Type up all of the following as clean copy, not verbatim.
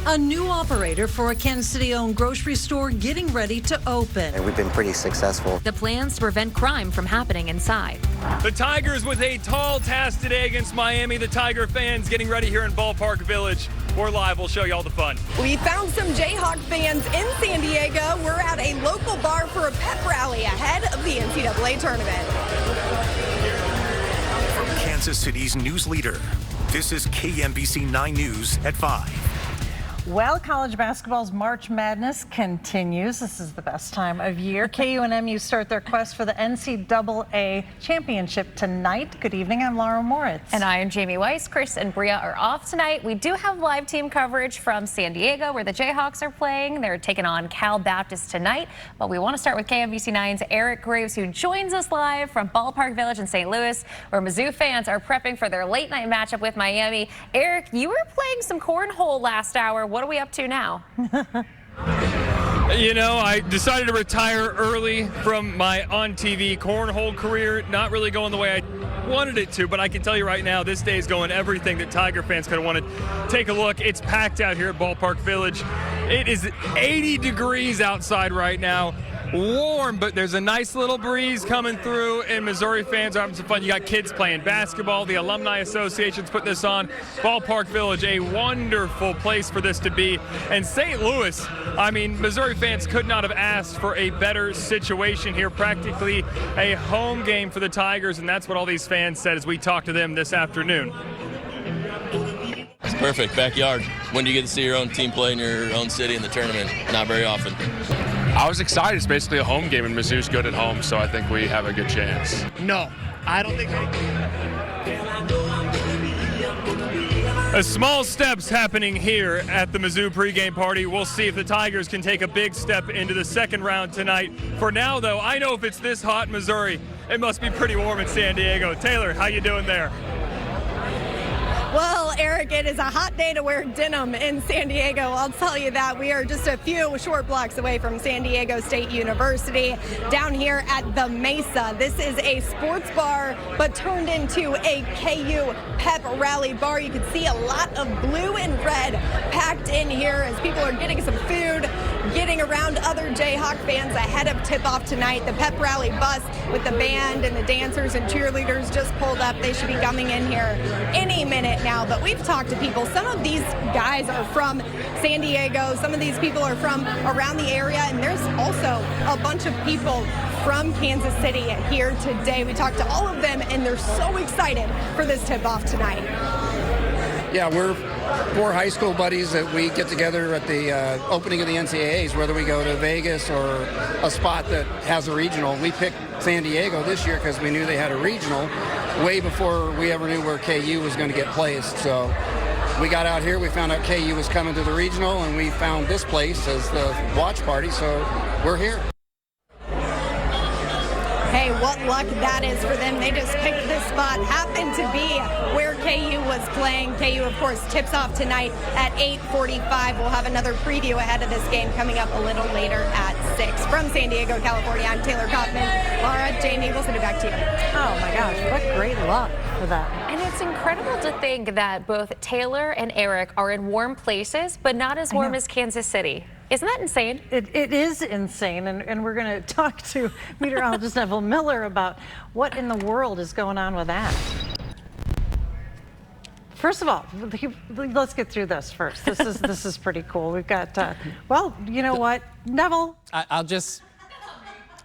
A new operator for a Kansas City-owned grocery store getting ready to open. And we've been pretty successful. The plans to prevent crime from happening inside. The Tigers with a tall task today against Miami. The Tiger fans getting ready here in Ballpark Village. We're live. We'll show you all the fun. We found some Jayhawk fans in San Diego. We're at a local bar for a pep rally ahead of the NCAA tournament. From Kansas City's news leader, this is KMBC 9 News at 5. Well, college basketball's March Madness continues. This is the best time of year. KU and MU start their quest for the NCAA championship tonight. Good evening, I'm Laura Moritz. And I am Jamie Weiss. Chris and Bria are off tonight. We do have live team coverage from San Diego where the Jayhawks are playing. They're taking on Cal Baptist tonight. But we want to start with KMBC 9's Eric Graves, who joins us live from Ballpark Village in St. Louis, where Mizzou fans are prepping for their late night matchup with Miami. Eric, you were playing some cornhole last hour. What are we up to now? You know, I decided to retire early from my on-TV cornhole career. Not really going the way I wanted it to, but I can tell you right now, this day is going everything that Tiger fans could have wanted. Take a look. It's packed out here at Ballpark Village. It is 80 degrees outside right now. Warm, but there's a nice little breeze coming through, and Missouri fans are having some fun. You got kids playing basketball. The Alumni Association's put this on. Ballpark Village, a wonderful place for this to be. And St. Louis, I mean, Missouri fans could not have asked for a better situation here. Practically a home game for the Tigers, and that's what all these fans said as we talked to them this afternoon. It's perfect, backyard. When do you get to see your own team play in your own city in the tournament? Not very often. I was excited. It's basically a home game, and Mizzou's good at home, so I think we have a good chance. No, I don't think Small steps happening here at the Mizzou pregame party. We'll see if the Tigers can take a big step into the second round tonight. For now, though, I know if it's this hot in Missouri, it must be pretty warm in San Diego. Taylor, how you doing there? Well, Eric, it is a hot day to wear denim in San Diego. I'll tell you that. We are just a few short blocks away from San Diego State University down here at the Mesa. This is a sports bar, but turned into a KU pep rally bar. You can see a lot of blue and red packed in here as people are getting some food, getting around other Jayhawk fans ahead of tip-off tonight. The pep rally bus with the band and the dancers and cheerleaders just pulled up. They should be coming in here any minute now, but we've talked to people. Some of these guys are from San Diego. Some of these people are from around the area, and there's also a bunch of people from Kansas City here today. We talked to all of them, and they're so excited for this tip-off tonight. Yeah, we're four high school buddies that we get together at the opening of the NCAAs, whether we go to Vegas or a spot that has a regional. We picked San Diego this year because we knew they had a regional way before we ever knew where KU was going to get placed. So we got out here, we found out KU was coming to the regional, and we found this place as the watch party, so we're here. Hey, what luck that is for them. They just picked this spot. Happened to be where KU was playing. KU, of course, tips off tonight at 8:45. We'll have another preview ahead of this game coming up a little later at 6. From San Diego, California, I'm Taylor Kaufman. Laura, Jamie, we'll send it back to you. Oh, my gosh, what great luck for that. And it's incredible to think that both Taylor and Eric are in warm places, but not as warm as Kansas City. Isn't that insane? It is insane, and we're going to talk to meteorologist Neville Miller about what in the world is going on with that. First of all, let's get through this first. This is pretty cool. We've got, well, you know what, Neville.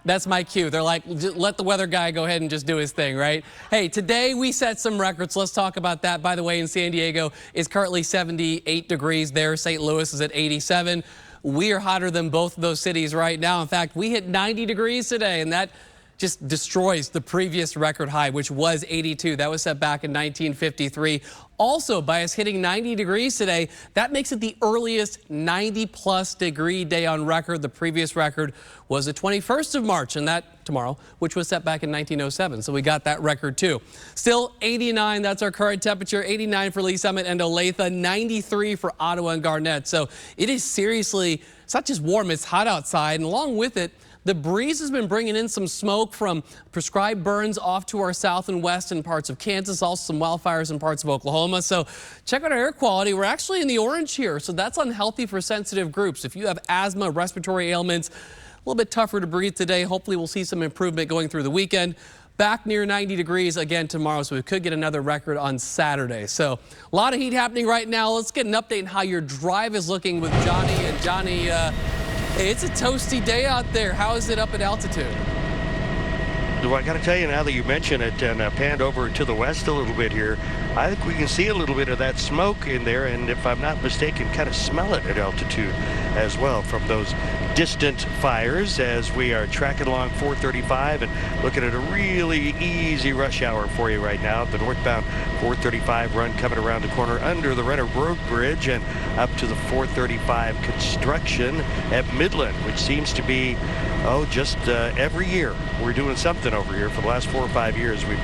That's my cue. They're like, let the weather guy go ahead and just do his thing, right? Hey, today we set some records. Let's talk about that. By the way, in San Diego, it's currently 78 degrees there. St. Louis is at 87. We are hotter than both of those cities right now. In fact, we hit 90 degrees today, and that just destroys the previous record high, which was 82. That was set back in 1953. Also, by us hitting 90 degrees today, that makes it the earliest 90-plus degree day on record. The previous record was the 21st of March, and that tomorrow, which was set back in 1907. So we got that record, too. Still 89, that's our current temperature. 89 for Lee Summit and Olathe, 93 for Ottawa and Garnett. So it is seriously, it's not just warm, it's hot outside. And along with it, The breeze has been bringing in some smoke from prescribed burns off to our south and west in parts of Kansas, also some wildfires in parts of Oklahoma. So check out our air quality. We're actually in the orange here, so that's unhealthy for sensitive groups. If you have asthma, respiratory ailments, a little bit tougher to breathe today. Hopefully we'll see some improvement going through the weekend. Back near 90 degrees again tomorrow, so we could get another record on Saturday. So a lot of heat happening right now. Let's get an update on how your drive is looking with Johnny. And Johnny, hey, it's a toasty day out there. How is it up at altitude? Well, I got to tell you, now that you mention it and panned over to the west a little bit here, I think we can see a little bit of that smoke in there, and if I'm not mistaken, kind of smell it at altitude as well from those distant fires as we are tracking along 435 and looking at a really easy rush hour for you right now. The northbound 435 run coming around the corner under the Renner Road Bridge and up to the 435 construction at Midland, which seems to be, just every year we're doing something over here. For the last 4 or 5 years we've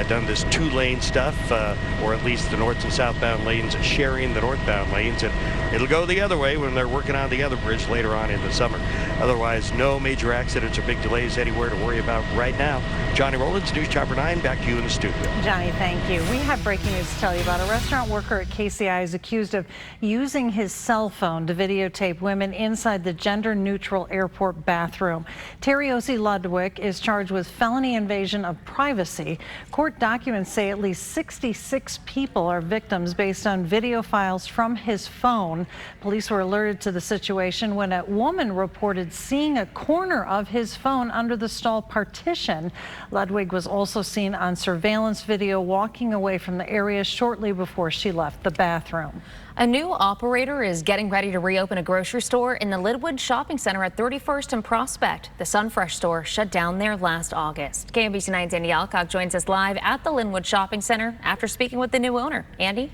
done this 2-lane stuff, or at least the north and southbound lanes sharing the northbound lanes, and it'll go the other way when they're working on the other bridge later on in the summer. Otherwise, no major accidents or big delays anywhere to worry about right now. Johnny Rollins, News Chopper 9, back to you in the studio. Johnny, thank you. We have breaking news to tell you about. A restaurant worker at KCI is accused of using his cell phone to videotape women inside the gender-neutral airport bathroom. Teriosi Ludwig is charged with felony invasion of privacy. Court documents say at least 66 people are victims based on video files from his phone. Police were alerted to the situation when a woman reported seeing a corner of his phone under the stall partition. Ludwig was also seen on surveillance video walking away from the area shortly before she left the bathroom. A new operator is getting ready to reopen a grocery store in the Linwood Shopping Center at 31st and Prospect. The Sunfresh store shut down there last August. KMBC 9's Andy Alcock joins us live at the Linwood Shopping Center after speaking with the new owner. Andy?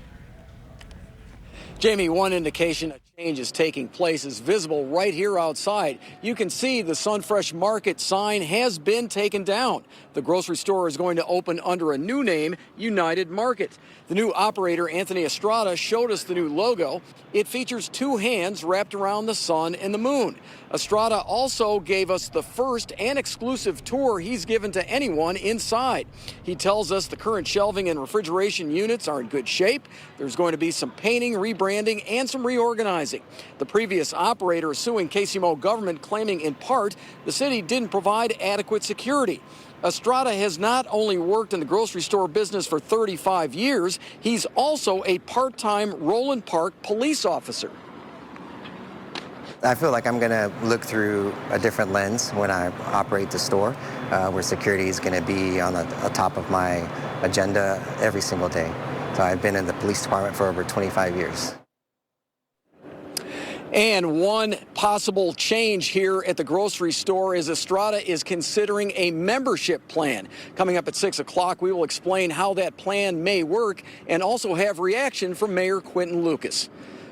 Jamie, one indication a change is taking place is visible right here outside. You can see the Sunfresh Market sign has been taken down. The grocery store is going to open under a new name, United Market. The new operator, Anthony Estrada, showed us the new logo. It features 2 hands wrapped around the sun and the moon. Estrada also gave us the first and exclusive tour he's given to anyone inside. He tells us the current shelving and refrigeration units are in good shape. There's going to be some painting, rebranding, and some reorganizing. The previous operator is suing KCMO government, claiming in part the city didn't provide adequate security. Estrada has not only worked in the grocery store business for 35 years, he's also a part-time Roland Park police officer. I feel like I'm going to look through a different lens when I operate the store, where security is going to be on the top of my agenda every single day. So I've been in the police department for over 25 years. And one possible change here at the grocery store is Estrada is considering a membership plan. Coming up at 6 o'clock, we will explain how that plan may work and also have reaction from Mayor Quinton Lucas.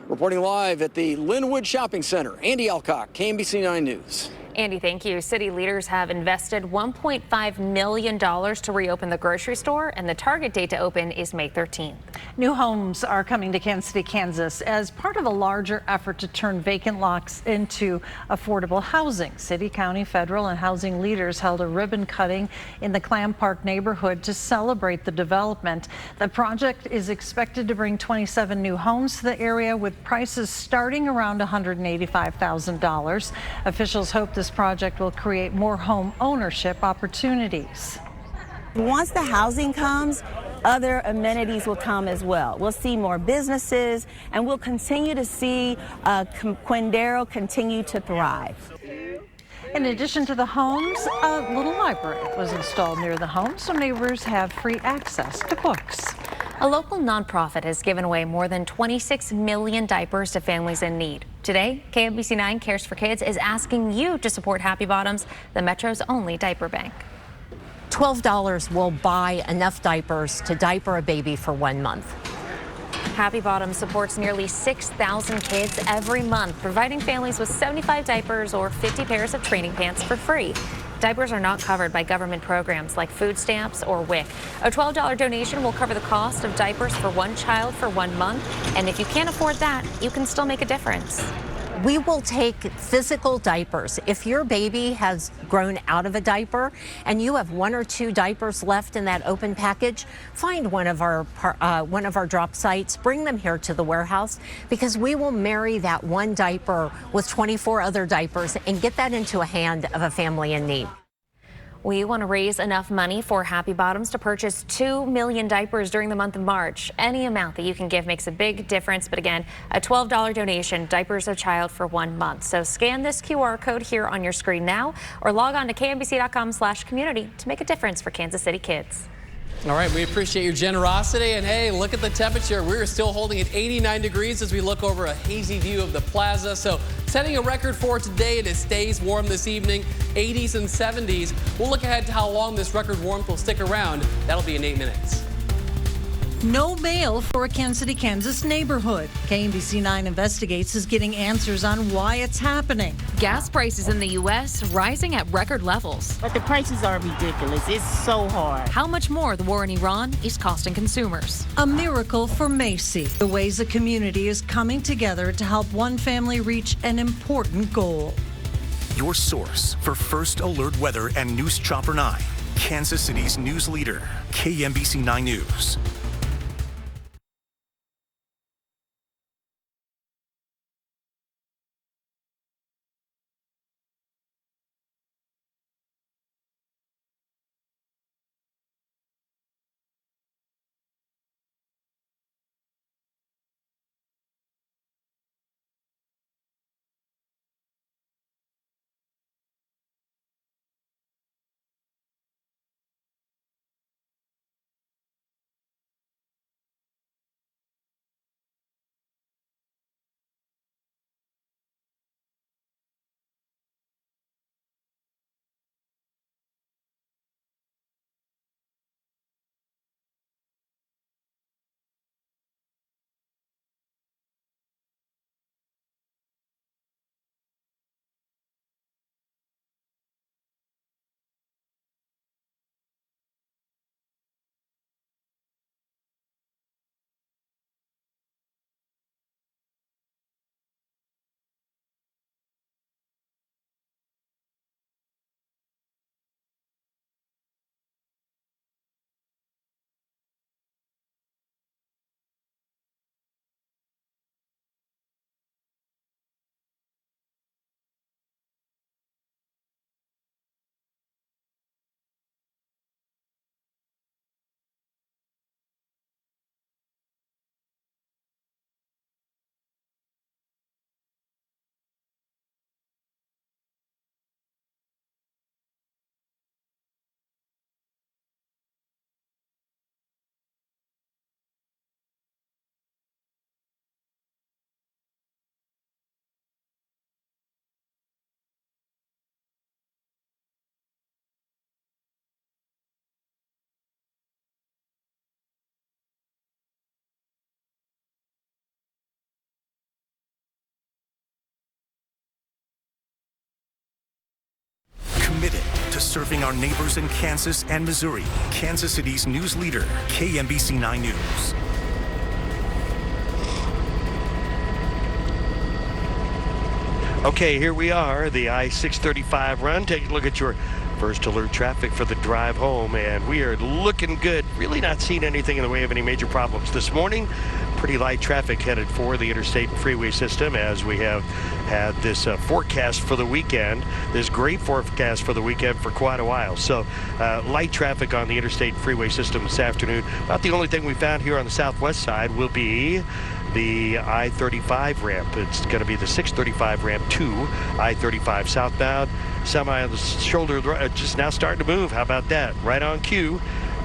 Reporting live at the Linwood Shopping Center, Andy Alcock, KMBC 9 News. Andy, thank you. City leaders have invested $1.5 million to reopen the grocery store, and the target date to open is May 13th. New homes are coming to Kansas City, Kansas, as part of a larger effort to turn vacant lots into affordable housing. City, county, federal, and housing leaders held a ribbon cutting in the Clam Park neighborhood to celebrate the development. The project is expected to bring 27 new homes to the area, with prices starting around $185,000. Officials hope this project will create more home ownership opportunities. Once the housing comes, other amenities will come as well. We'll see more businesses, and we'll continue to see Quindaro continue to thrive. In addition to the homes, a little library was installed near the home, so neighbors have free access to books. A local nonprofit has given away more than 26 million diapers to families in need. Today, KMBC 9 Cares for Kids is asking you to support Happy Bottoms, the Metro's only diaper bank. $12 will buy enough diapers to diaper a baby for 1 month. Happy Bottoms supports nearly 6,000 kids every month, providing families with 75 diapers or 50 pairs of training pants for free. Diapers are not covered by government programs like food stamps or WIC. A $12 donation will cover the cost of diapers for one child for 1 month. And if you can't afford that, you can still make a difference. We will take physical diapers. If your baby has grown out of a diaper and you have 1 or 2 diapers left in that open package, find one of our drop sites, bring them here to the warehouse, because we will marry that one diaper with 24 other diapers and get that into a hand of a family in need. We want to raise enough money for Happy Bottoms to purchase 2 million diapers during the month of March. Any amount that you can give makes a big difference. But again, a $12 donation, diapers a child for 1 month. So scan this QR code here on your screen now or log on to kmbc.com/community to make a difference for Kansas City kids. All right, we appreciate your generosity. And hey, look at the temperature. We're still holding at 89 degrees as we look over a hazy view of the plaza. So setting a record for today, and it stays warm this evening, 80s and 70s. We'll look ahead to how long this record warmth will stick around. That'll be in 8 minutes. No mail for a Kansas City, Kansas neighborhood. KMBC 9 Investigates is getting answers on why it's happening. Gas prices in the U.S. rising at record levels. But the prices are ridiculous. It's so hard. How much more the war in Iran is costing consumers. A miracle for Macy. The ways a community is coming together to help one family reach an important goal. Your source for first alert weather and News Chopper 9. Kansas City's news leader, KMBC 9 News. Committed to serving our neighbors in Kansas and Missouri. Kansas City's news leader, KMBC 9 News. Okay, here we are, the I-635 run. Take a look at your first alert traffic for the drive home, and we are looking good. Really not seeing anything in the way of any major problems this morning. Pretty light traffic headed for the interstate and freeway system as we have had this forecast for the weekend, this great forecast for the weekend for quite a while. So light traffic on the interstate and freeway system this afternoon. About the only thing we found here on the southwest side will be the I-35 ramp. It's going to be the 635 ramp to I-35 southbound. Semi on the shoulder just now starting to move. How about that? Right on cue.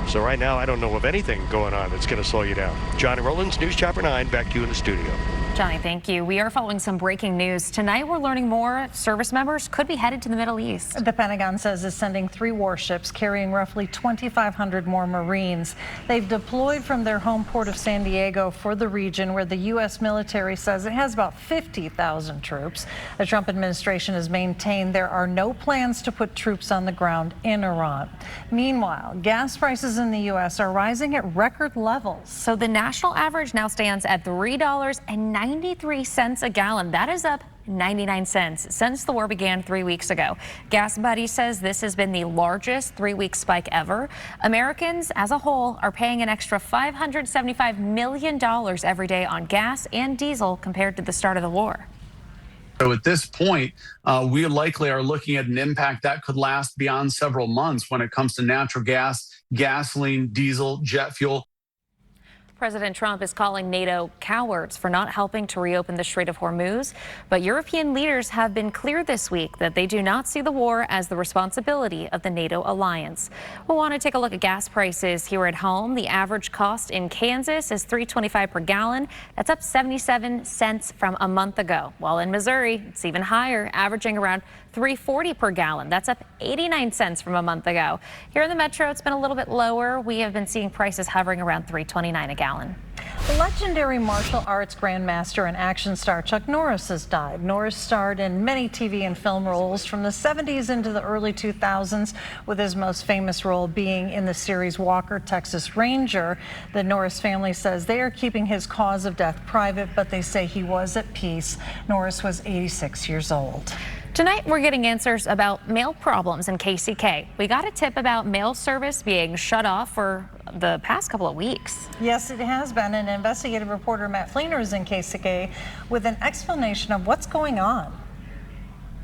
So right now, I don't know of anything going on that's going to slow you down. Johnny Rollins, News Chopper 9, back to you in the studio. Johnny, thank you. We are following some breaking news. Tonight, we're learning more service members could be headed to the Middle East. The Pentagon says it's sending 3 warships carrying roughly 2,500 more Marines. They've deployed from their home port of San Diego for the region where the U.S. military says it has about 50,000 troops. The Trump administration has maintained there are no plans to put troops on the ground in Iran. Meanwhile, gas prices in the U.S. are rising at record levels. So the national average now stands at $3.93 a gallon. That is up $1.99 since the war began 3 weeks ago. Gas Buddy says this has been the largest 3-week spike ever. Americans as a whole are paying an extra $575 million every day on gas and diesel compared to the start of the war. So at this point, we likely are looking at an impact that could last beyond several months when it comes to natural gas, gasoline, diesel, jet fuel. President Trump is calling NATO cowards for not helping to reopen the Strait of Hormuz, but European leaders have been clear this week that they do not see the war as the responsibility of the NATO alliance. We'll want to take a look at gas prices here at home. The average cost in Kansas is $3.25 per gallon. That's up 77 cents from a month ago. While in Missouri, it's even higher, averaging around $3.40 per gallon. That's up 89 cents from a month ago. Here in the metro, it's been a little bit lower. We have been seeing prices hovering around $3.29 a gallon. Legendary martial arts grandmaster and action star Chuck Norris has died. Norris starred in many TV and film roles from the 70s into the early 2000s, with his most famous role being in the series Walker, Texas Ranger. The Norris family says they are keeping his cause of death private, but they say he was at peace. Norris was 86 years old. Tonight, we're getting answers about mail problems in KCK. We got a tip about mail service being shut off for the past couple of weeks. Yes, it has been. And investigative reporter Matt Fleener is in KCK with an explanation of what's going on.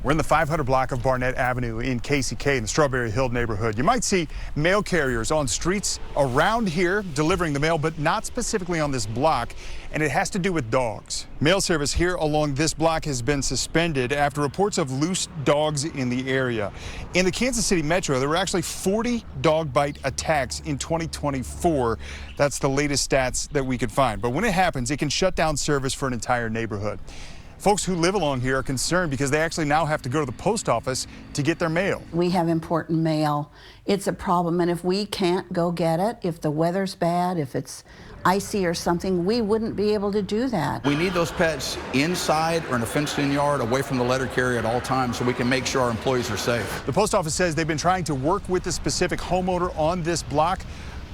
We're in the 500 block of Barnett Avenue in KCK in the Strawberry Hill neighborhood. You might see mail carriers on streets around here delivering the mail, but not specifically on this block, and it has to do with dogs. Mail service here along this block has been suspended after reports of loose dogs in the area. In the Kansas City metro, there were actually 40 dog bite attacks in 2024. That's the latest stats that we could find. But when it happens, it can shut down service for an entire neighborhood. Folks who live along here are concerned because they actually now have to go to the post office to get their mail. We have important mail. It's a problem, and if we can't go get it, if the weather's bad, if it's icy or something, we wouldn't be able to do that. We need those pets inside or in a fenced-in yard away from the letter carrier at all times so we can make sure our employees are safe. The post office says they've been trying to work with the specific homeowner on this block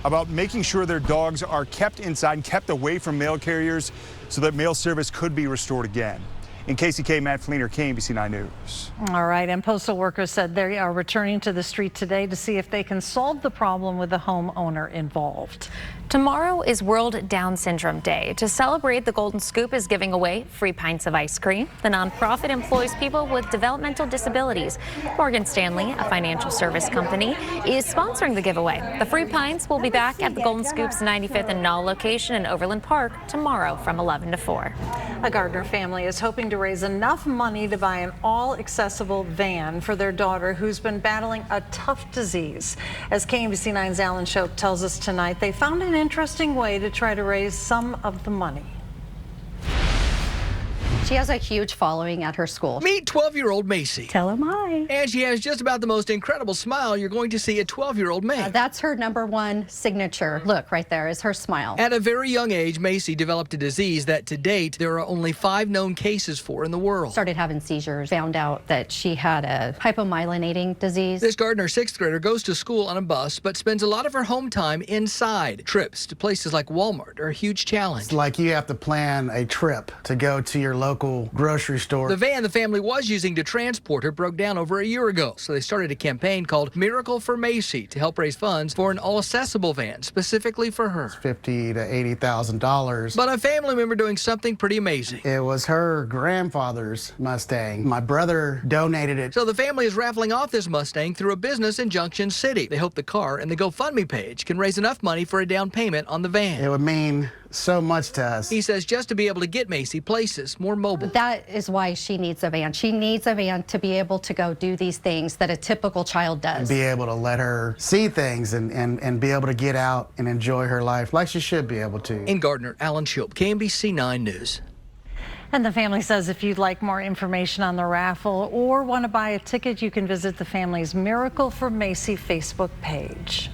about making sure their dogs are kept inside and kept away from mail carriers so that mail service could be restored again. In KCK, Matt Fleener, KMBC 9 News. All right, and postal workers said they are returning to the street today to see if they can solve the problem with the homeowner involved. Tomorrow is World Down Syndrome Day. To celebrate, the Golden Scoop is giving away free pints of ice cream. The nonprofit employs people with developmental disabilities. Morgan Stanley, a financial service company, is sponsoring the giveaway. The free pints will be back at the Golden Scoop's 95th and Knoll location in Overland Park tomorrow from 11 to 4. A Gardner family is hoping to raise enough money to buy an all-accessible van for their daughter who's been battling a tough disease. As KMBC 9's Alan Shope tells us tonight, they found an interesting way to try to raise some of the money. She has a huge following at her school. Meet 12-year-old Macy. Tell him hi. And she has just about the most incredible smile you're going to see a 12-year-old make. That's her #1 signature. Look, right there is her smile. At a very young age, Macy developed a disease that to date there are only 5 known cases for in the world. Started having seizures, found out that she had a hypomyelinating disease. This Gardner 6th grader goes to school on a bus but spends a lot of her home time inside. Trips to places like Walmart are a huge challenge. It's like you have to plan a trip to go to your local grocery store. The van the family was using to transport her broke down over a year ago, so they started a campaign called Miracle for Macy to help raise funds for an all-accessible van specifically for her. It's $50,000 to $80,000. But a family member doing something pretty amazing. It was her grandfather's Mustang. My brother donated it. So the family is raffling off this Mustang through a business in Junction City. They hope the car and the GoFundMe page can raise enough money for a down payment on the van. It would mean so much to us. He says just to be able to get Macy places more mobile. That is why she needs a van. She needs a van to be able to go do these things that a typical child does. And be able to let her see things and be able to get out and enjoy her life like she should be able to. In Gardner, Alan Shope, KMBC 9 News. And the family says if you'd like more information on the raffle or want to buy a ticket, you can visit the family's Miracle for Macy Facebook page.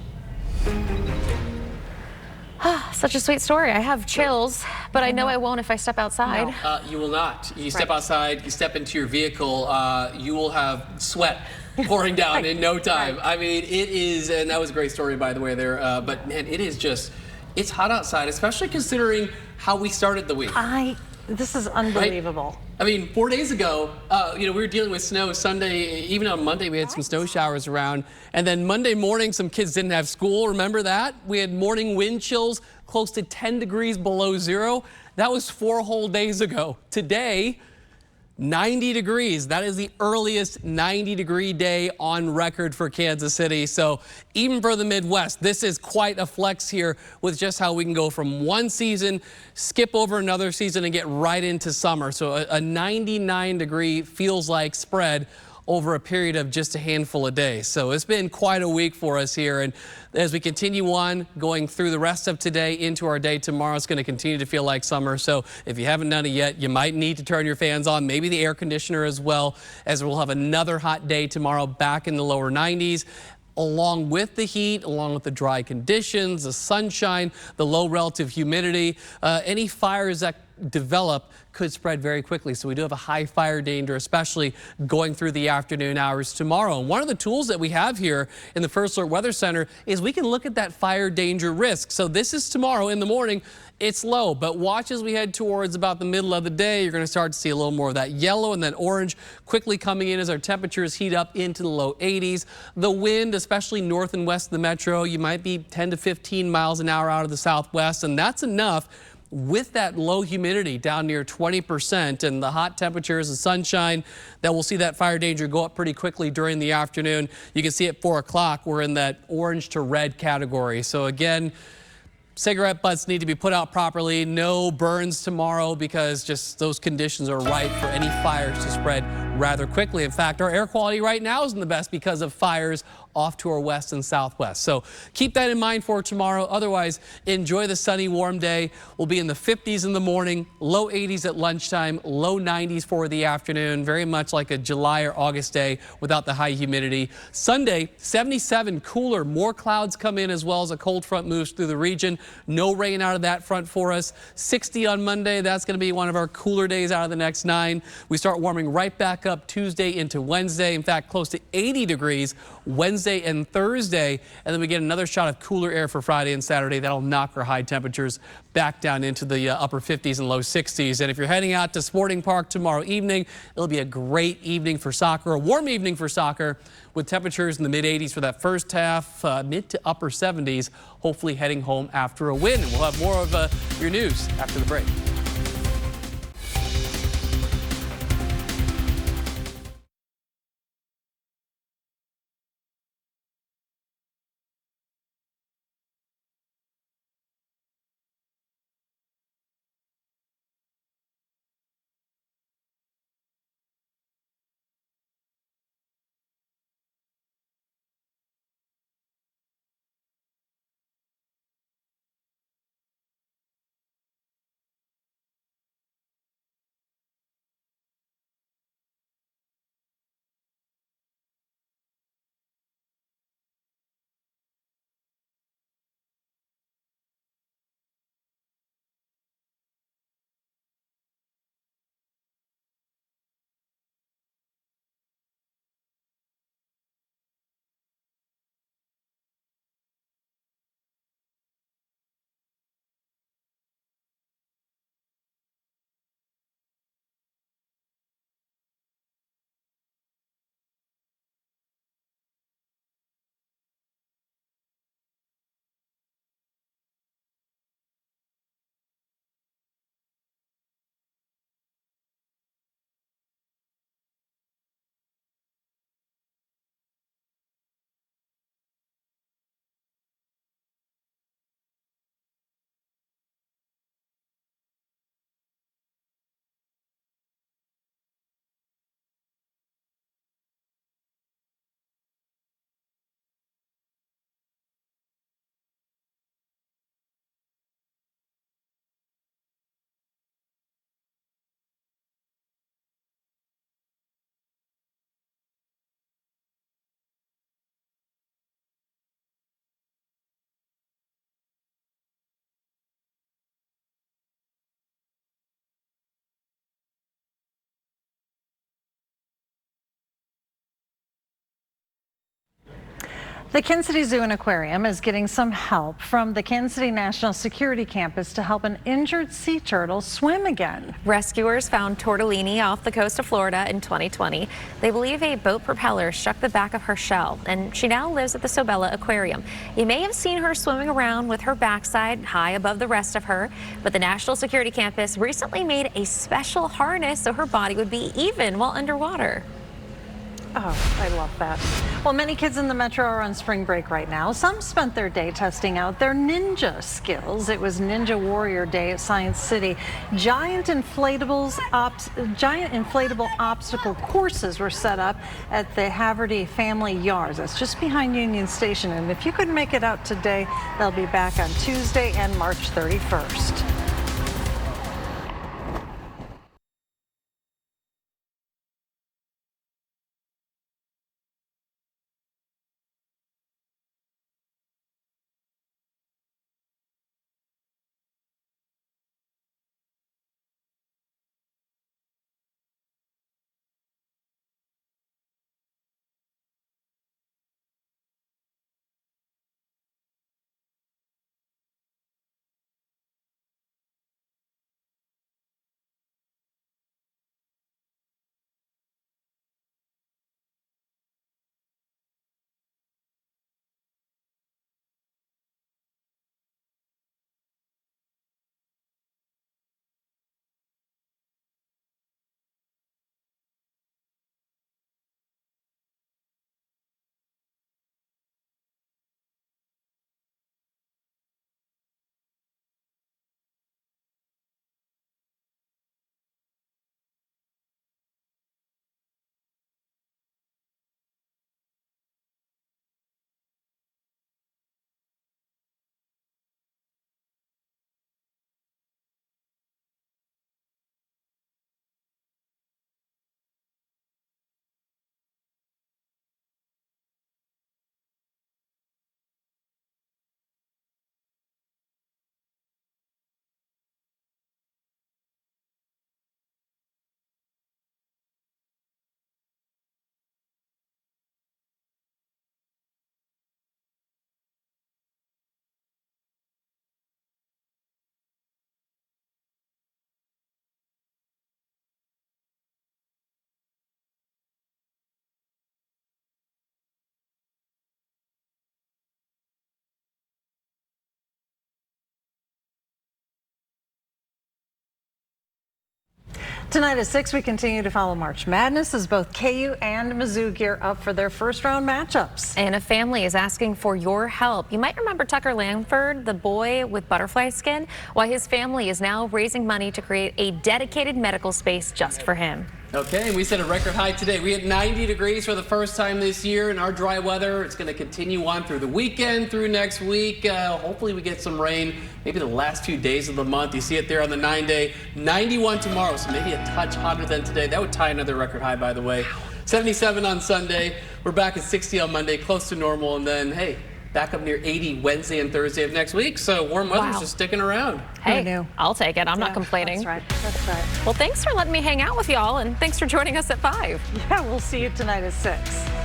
Such a sweet story. I have chills, but I know I won't if I step outside. No. You will not. You step outside, you step into your vehicle, you will have sweat pouring down in no time. I mean, it is, and that was a great story, by the way, there. But man, it is just, it's hot outside, especially considering how we started the week. This is unbelievable. Right? I mean, 4 days ago, we were dealing with snow Sunday. Even on Monday, we had some snow showers around. And then Monday morning, some kids didn't have school. Remember that? We had morning wind chills close to 10 degrees below zero. That was 4 whole days ago. Today, 90 degrees. That is the earliest 90-degree day on record for Kansas City. So even for the Midwest, this is quite a flex here with just how we can go from one season, skip over another season, and get right into summer. So a 99-degree feels like spread over a period of just a handful of days. So it's been quite a week for us here. And as we continue on going through the rest of today into our day tomorrow, it's going to continue to feel like summer. So if you haven't done it yet, you might need to turn your fans on, maybe the air conditioner as well, as we'll have another hot day tomorrow back in the lower 90s. Along with the heat, along with the dry conditions, the sunshine, the low relative humidity, any fires that develop could spread very quickly. So we do have a high fire danger, especially going through the afternoon hours tomorrow. And one of the tools that we have here in the First Alert Weather Center is we can look at that fire danger risk. So this is tomorrow in the morning. It's low, but watch as we head towards about the middle of the day. You're going to start to see a little more of that yellow and that orange quickly coming in as our temperatures heat up into the low 80s. The wind, especially north and west of the metro, you might be 10 to 15 miles an hour out of the southwest, and that's enough with that low humidity down near 20% and the hot temperatures and sunshine that we'll see that fire danger go up pretty quickly during the afternoon. You can see at 4 o'clock, we're in that orange to red category. So again, cigarette butts need to be put out properly. No burns tomorrow because just those conditions are ripe for any fires to spread rather quickly. In fact, our air quality right now isn't the best because of fires off to our west and southwest. So keep that in mind for tomorrow. Otherwise, enjoy the sunny, warm day. We'll be in the 50s in the morning, low 80s at lunchtime, low 90s for the afternoon, very much like a July or August day without the high humidity. Sunday, 77, cooler, more clouds come in as well as a cold front moves through the region. No rain out of that front for us. 60 on Monday. That's going to be one of our cooler days out of the next 9. We start warming right back up Tuesday into Wednesday. In fact, close to 80 degrees Wednesday and Thursday. And then we get another shot of cooler air for Friday and Saturday. That'll knock our high temperatures back down into the upper 50s and low 60s. And if you're heading out to Sporting Park tomorrow evening, it'll be a great evening for soccer, a warm evening for soccer with temperatures in the mid 80s for that first half, mid to upper 70s, hopefully heading home after a win. And we'll have more of your news after the break. The Kansas City Zoo and Aquarium is getting some help from the Kansas City National Security Campus to help an injured sea turtle swim again. Rescuers found Tortellini off the coast of Florida in 2020. They believe a boat propeller struck the back of her shell, and she now lives at the Sobella Aquarium. You may have seen her swimming around with her backside high above the rest of her, but the National Security Campus recently made a special harness so her body would be even while underwater. Oh, I love that. Well, many kids in the metro are on spring break right now. Some spent their day testing out their ninja skills. It was Ninja Warrior Day at Science City. Giant inflatable obstacle courses were set up at the Haverty Family Yards. That's just behind Union Station. And if you couldn't make it out today, they'll be back on Tuesday and March 31st. Tonight at 6, we continue to follow March Madness as both KU and Mizzou gear up for their first round matchups. And a family is asking for your help. You might remember Tucker Lanford, the boy with butterfly skin. Well, his family is now raising money to create a dedicated medical space just for him. Okay, and we set a record high today. We hit 90 degrees for the first time this year in our dry weather. It's going to continue on through the weekend, through next week. Hopefully we get some rain, maybe the last few days of the month. You see it there on the 9-day. 91 tomorrow, so maybe a touch hotter than today. That would tie another record high, by the way. 77 on Sunday. We're back at 60 on Monday, close to normal. And then, hey, back up near 80 Wednesday and Thursday of next week. So warm weather's just sticking around. Hey, I'll take it. I'm not complaining. That's right. That's right. Well, thanks for letting me hang out with y'all, and thanks for joining us at 5. Yeah, we'll see you tonight at 6.